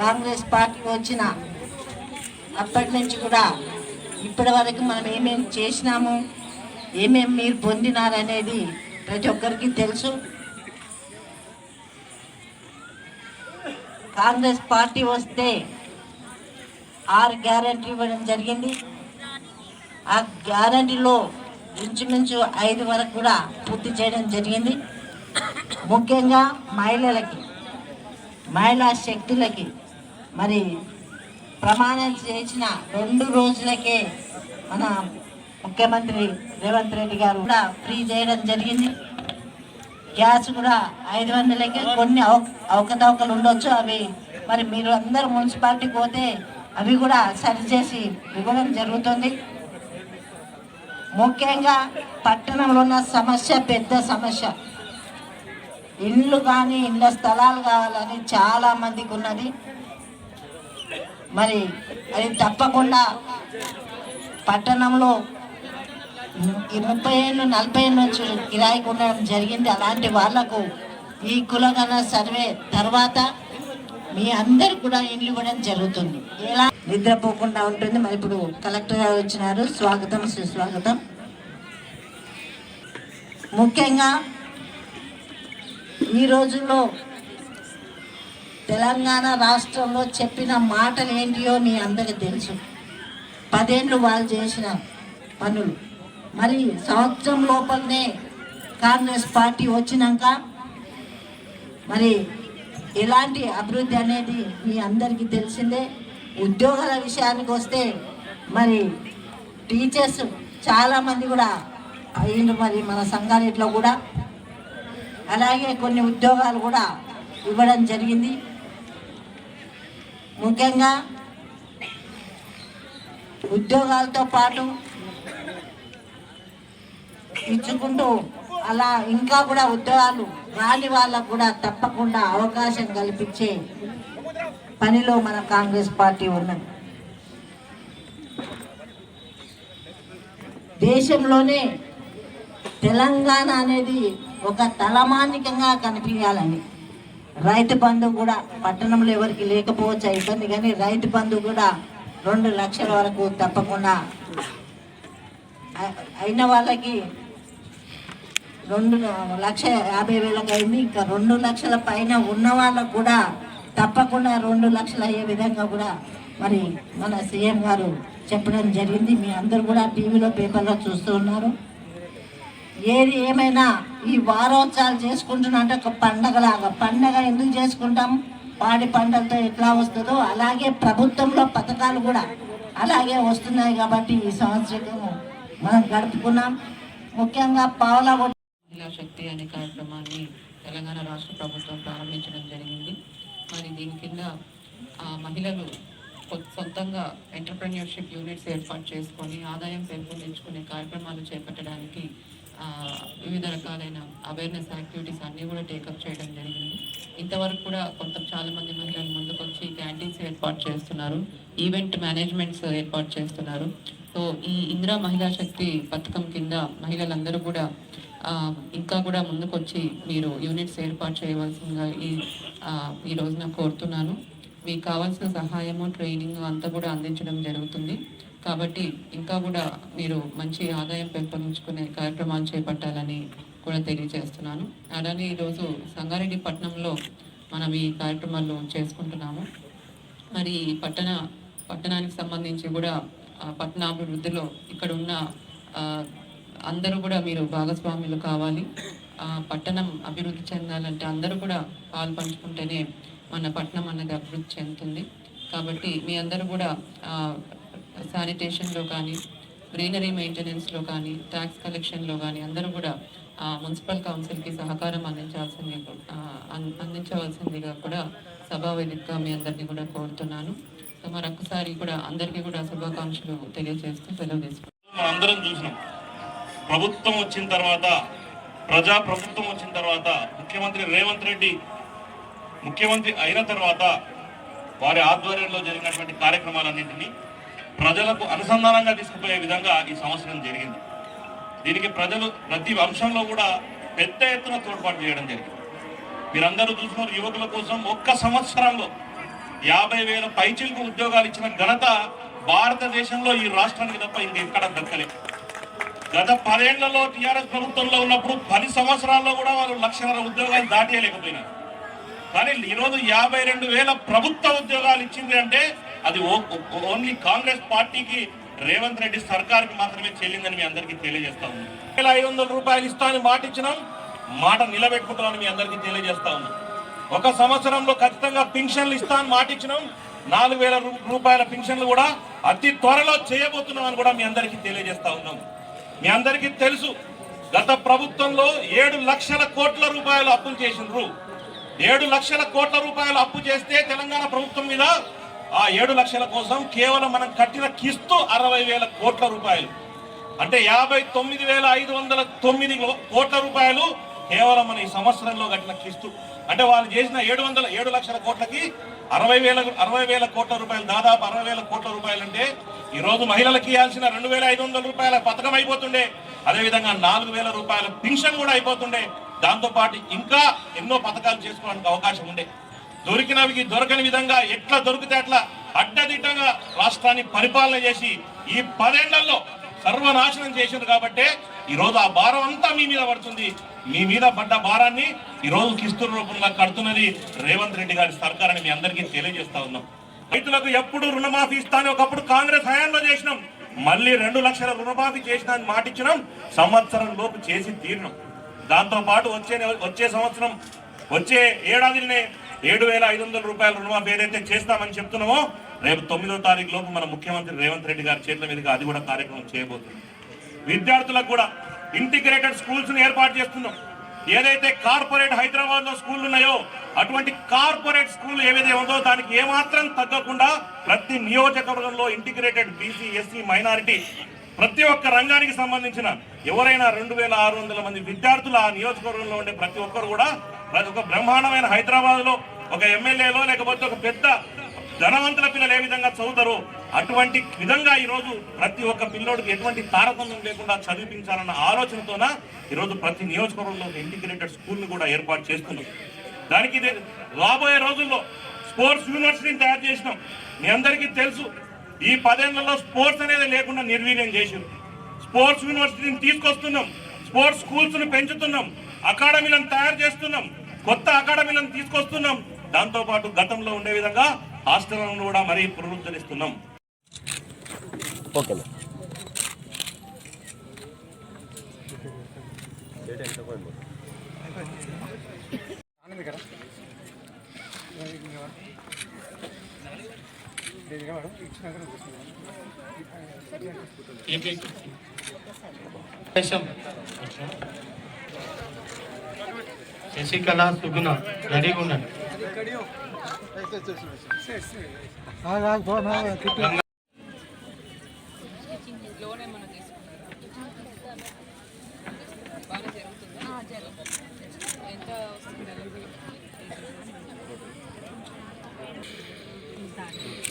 Congress party వచ్చిన అప్పటి నుంచి కూడా ఇప్పటి వరకు మనం ఏమేమి చేసినాము, ఏమేమి మీరు పొందినారనేది ప్రతి ఒక్కరికి తెలుసు. కాంగ్రెస్ పార్టీ వస్తే 6 గ్యారెంటీ ఇవ్వడం జరిగింది. ఆ గ్యారెంటీలో ఇంచుమించు 5 వరకు కూడా పూర్తి చేయడం జరిగింది. ముఖ్యంగా మహిళా శక్తులకి మరి ప్రమాణం చేసిన 2 రోజులకే మన ముఖ్యమంత్రి రేవంత్ రెడ్డి గారు కూడా ఫ్రీ చేయడం జరిగింది. గ్యాస్ కూడా 500లకే కొన్ని అవకతవకలు ఉండొచ్చు, అవి మరి మీరు అందరూ మున్సిపాలిటీకి పోతే అవి కూడా సరిచేసి ఇవ్వడం జరుగుతుంది. ముఖ్యంగా పట్టణంలో ఉన్న సమస్య పెద్ద సమస్య, ఇళ్ళు కానీ ఇళ్ళ స్థలాలు కావాలని చాలా మందికి ఉన్నది. మరి అది తప్పకుండా పట్టణంలో ఈ 30 ఏళ్ళు 40 ఏళ్ళ నుంచి కిరాయికి ఉండడం జరిగింది. అలాంటి వాళ్లకు ఈ కులగణ సర్వే తర్వాత మీ అందరు కూడా ఇల్లు ఇవ్వడం జరుగుతుంది. ఎలా నిద్రపోకుండా ఉంటుంది. మరి ఇప్పుడు కలెక్టర్ గారు వచ్చినారు, స్వాగతం సుస్వాగతం. ముఖ్యంగా ఈ రోజుల్లో తెలంగాణ రాష్ట్రంలో చెప్పిన మాటలు ఏంటియో మీ అందరికీ తెలుసు. 10 ఏళ్ళు వాళ్ళు చేసిన పనులు, మరి సంవత్సరం లోపలనే కాంగ్రెస్ పార్టీ వచ్చినాక మరి ఎలాంటి అభివృద్ధి అనేది మీ అందరికీ తెలిసిందే. ఉద్యోగాల విషయానికి వస్తే మరి టీచర్స్ చాలామంది కూడా అయ్యిండ్రు మరి మన సంగారెడ్డిలో కూడా. అలాగే కొన్ని ఉద్యోగాలు కూడా ఇవ్వడం జరిగింది. ముఖ్యంగా ఉద్యోగాలతో పాటు ఇచ్చుకుంటూ అలా ఇంకా కూడా ఉద్యోగాలు రాని వాళ్ళకు కూడా తప్పకుండా అవకాశం కల్పించే పనిలో మన కాంగ్రెస్ పార్టీ ఉన్నది. దేశంలోనే తెలంగాణ అనేది ఒక తలమానికంగా కనిపించాలని రైతు బంధు కూడా పట్టణంలో ఎవరికి లేకపోవచ్చు ఇబ్బంది, కానీ రైతు బంధు కూడా 2 లక్షల వరకు తప్పకుండా అయిన వాళ్ళకి 2,50,000 అయింది. ఇంకా 2 లక్షల పైన ఉన్న వాళ్ళకు కూడా తప్పకుండా 2 లక్షలు అయ్యే విధంగా కూడా మరి మన సీఎం గారు చెప్పడం జరిగింది. మీ అందరూ కూడా టీవీలో పేపర్లో చూస్తూ ఉన్నారు. ఏది ఏమైనా ఈ వారోత్సవాలు చేసుకుంటున్నంటే ఒక పండగలాగా, పండగ ఎందుకు చేసుకుంటాం, పాడి పంటలతో ఎట్లా వస్తుందో అలాగే ప్రభుత్వంలో పథకాలు కూడా అలాగే వస్తున్నాయి. కాబట్టి ఈ సంవత్సరం మనం గడుపుకున్నాం. ముఖ్యంగా మహిళా శక్తి అనే కార్యక్రమాన్ని తెలంగాణ రాష్ట్ర ప్రభుత్వం ప్రారంభించడం జరిగింది. మరి దీని కింద మహిళలు సొంతంగా ఎంటర్‌ప్రెన్యూర్‌షిప్ యూనిట్స్ ఏర్పాటు చేసుకొని ఆదాయం పెంపొందించుకునే కార్యక్రమాలు చేపట్టడానికి వివిధ రకాలైన అవేర్నెస్ యాక్టివిటీస్ అన్నీ కూడా టేకప్ చేయడం జరిగింది. ఇంతవరకు కూడా చాలామంది మహిళలు ముందుకొచ్చి క్యాంటీన్స్ ఏర్పాటు చేస్తున్నారు, ఈవెంట్ మేనేజ్మెంట్స్ ఏర్పాటు చేస్తున్నారు. సో ఈ ఇందిరా మహిళా శక్తి పథకం కింద మహిళలందరూ కూడా ఇంకా కూడా ముందుకొచ్చి మీరు యూనిట్స్ ఏర్పాటు చేయవలసిందిగా ఈ రోజున కోరుతున్నాను. మీకు కావాల్సిన సహాయము, ట్రైనింగ్ అంతా కూడా అందించడం జరుగుతుంది. కాబట్టి ఇంకా కూడా మీరు మంచి ఆదాయం పెంపొందించుకునే కార్యక్రమాలు చేపట్టాలని కూడా తెలియజేస్తున్నాను. అలానే ఈరోజు సంగారెడ్డి పట్టణంలో మనం ఈ కార్యక్రమాలు చేసుకుంటున్నాము. మరి పట్టణానికి సంబంధించి కూడా పట్టణాభివృద్ధిలో ఇక్కడ ఉన్న అందరూ కూడా మీరు భాగస్వాములు కావాలి. పట్టణం అభివృద్ధి చెందాలంటే అందరూ కూడా పాలు పంచుకుంటేనే మన పట్టణం అనేది అభివృద్ధి చెందుతుంది. కాబట్టి మీ అందరూ కూడా శానిటేషన్లో కానీ, గ్రీనరీ మెయింటెనెన్స్లో కానీ, ట్యాక్స్ కలెక్షన్లో కానీ అందరూ కూడా మున్సిపల్ కౌన్సిల్కి సహకారం అందించవలసిందిగా కూడా సభావేదికగా మీ అందరినీ కూడా కోరుతున్నాను. సో మరొకసారి కూడా అందరికీ కూడా శుభాకాంక్షలు తెలియజేస్తూ సెలవు తీసుకుంటాం. అందరం చూసినాం, ప్రభుత్వం వచ్చిన తర్వాత, ప్రభుత్వం వచ్చిన తర్వాత, ముఖ్యమంత్రి రేవంత్ రెడ్డి ముఖ్యమంత్రి అయిన తర్వాత వారి ఆధ్వర్యంలో జరిగినటువంటి కార్యక్రమాలన్నింటినీ ప్రజలకు అనుసంధానంగా తీసుకుపోయే విధంగా ఈ సంవత్సరం జరిగింది. దీనికి ప్రజలు ప్రతి అంశంలో కూడా పెద్ద ఎత్తున తోడ్పాటు చేయడం జరిగింది. మీరందరూ చూస్తున్నారు, యువకుల కోసం ఒక్క సంవత్సరంలో 50,000 పైచిలకు ఉద్యోగాలు ఇచ్చిన ఘనత భారతదేశంలో ఈ రాష్ట్రానికి తప్ప ఇంకెక్కడ దక్కలే. గత 10 ఏళ్లలో టీఆర్ఎస్ ప్రభుత్వంలో ఉన్నప్పుడు 10 సంవత్సరాల్లో కూడా వాళ్ళు 1,00,000 ఉద్యోగాలు దాటియలేకపోయినారు. కానీ ఈరోజు 52,000 ప్రభుత్వ ఉద్యోగాలు ఇచ్చింది అంటే అది ఓన్లీ కాంగ్రెస్ పార్టీకి, రేవంత్ రెడ్డి సర్కార్కి మాత్రమే చెల్లిందని మీ అందరికీ తెలియజేస్తా ఉన్నాం. 500 రూపాయలు ఇస్తామని మాట ఇచ్చినాం, మాట నిలబెట్టుకుంటామని మీ అందరికీ తెలియజేస్తా ఉన్నాం. 1 సంవత్సరంలో ఖచ్చితంగా పింఛన్లు ఇస్తామని మాట ఇచ్చినాం. 4,000 రూపాయల పింఛన్లు కూడా అతి త్వరలో చేయబోతున్నామని కూడా మీ అందరికీ తెలియజేస్తా ఉన్నాం. మీ అందరికీ తెలుసు, గత ప్రభుత్వంలో 7 లక్షల కోట్ల రూపాయలు అప్పులు చేసిండ్రు. 7 లక్షల కోట్ల రూపాయలు అప్పు చేస్తే తెలంగాణ ప్రభుత్వం మీద ఆ 7 లక్షల కోసం కేవలం మనం కట్టిన కిస్తు 60,000 కోట్ల రూపాయలు, అంటే 59,509 కోట్ల రూపాయలు కేవలం మన ఈ సంవత్సరంలో కట్టిన కిస్తు. అంటే వాళ్ళు చేసిన 7 లక్షల కోట్లకి 60,000 కోట్ల రూపాయలు, దాదాపు 60,000 కోట్ల రూపాయలు. అంటే ఈరోజు మహిళలకు ఇవ్వాల్సిన 2,500 రూపాయల పథకం అయిపోతుండే, అదేవిధంగా 4,000 రూపాయల పింఛన్ కూడా అయిపోతుండే. దాంతోపాటు ఇంకా ఎన్నో పథకాలు చేసుకోవడానికి అవకాశం ఉండే. దొరికినవి దొరకని విధంగా ఎట్లా దొరికితే అట్లా అడ్డదిడ్డంగా రాష్ట్రాన్ని పరిపాలన చేసి ఈ 10 ఏళ్లలో సర్వనాశనం చేసింది. కాబట్టి ఈరోజు ఆ భారం అంతా మీ మీద పడుతుంది. మీ మీద పడ్డ భారాన్ని ఈరోజు కిస్తుల రూపంగా కడుతున్నది రేవంత్ రెడ్డి గారి సర్కార్ అని మీ అందరికీ తెలియజేస్తా ఉన్నాం. రైతులకు ఎప్పుడు రుణమాఫీ ఇస్తానని ఒకప్పుడు కాంగ్రెస్ హయాంలో చేసినాం, మళ్ళీ 2 లక్షల రుణమాఫీ చేసిన మాట ఇచ్చినాం, సంవత్సరం లోపు చేసి తీరినాం. దాంతోపాటు వచ్చే సంవత్సరం వచ్చే ఏడాదినే 7,500 రూపాయల రుణమాఫీ ఏదైతే చేస్తామని చెప్తున్నామో రేపు 9వ తారీఖు లోపు మన ముఖ్యమంత్రి రేవంత్ రెడ్డి గారి చేతుల మీదుగా అది కూడా కార్యక్రమం చేయబోతుంది. విద్యార్థులకు కూడా ఇంటిగ్రేటెడ్ స్కూల్స్ ని ఏర్పాటు చేస్తున్నాం. ఏదైతే కార్పొరేట్ హైదరాబాద్ లో స్కూళ్ళు ఉన్నాయో అటువంటి కార్పొరేట్ స్కూల్ ఏదైతే ఉందో దానికి ఏమాత్రం తగ్గకుండా ప్రతి నియోజకవర్గంలో ఇంటిగ్రేటెడ్ బీసీ, ఎస్సీ, మైనారిటీ ప్రతి ఒక్క రంగానికి సంబంధించిన ఎవరైనా 2,600 మంది విద్యార్థులు ఆ నియోజకవర్గంలో ఉండే ప్రతి ఒక్కరు కూడా ఒక బ్రహ్మాండమైన హైదరాబాద్ లో ఒక ఎమ్మెల్యేలో లేకపోతే ఒక పెద్ద ధనవంతుల పిల్లలు ఏ విధంగా చదువుతారో అటువంటి విధంగా ఈరోజు ప్రతి ఒక్క పిల్లోడికి ఎటువంటి తారతమ్యం లేకుండా చదివించాలన్న ఆలోచనతోన ఈరోజు ప్రతి నియోజకవర్గంలో ఇంటిగ్రేటెడ్ స్కూల్ని కూడా ఏర్పాటు చేస్తున్నాం. దానికి రాబోయే రోజుల్లో స్పోర్ట్స్ యూనివర్సిటీని తయారు చేసినాం. మీ అందరికీ తెలుసు, ఈ 10 ఏళ్లలో స్పోర్ట్స్ అనేది లేకుండా నిర్వీర్యం చేసారు. స్పోర్ట్స్ యూనివర్సిటీని తీసుకొస్తున్నాం, స్పోర్ట్స్ స్కూల్స్ ని పెంచుతున్నాం, అకాడమీలను తయారు చేస్తున్నాం, కొత్త అకాడమీలను తీసుకొస్తున్నాం. దాంతోపాటు గతంలో ఉండే విధంగా హాస్టళ్లను కూడా మరీ పునరుద్ధరిస్తున్నాం. శశికళ, సుగుణ రెడీగా ఉండండి. ఎంత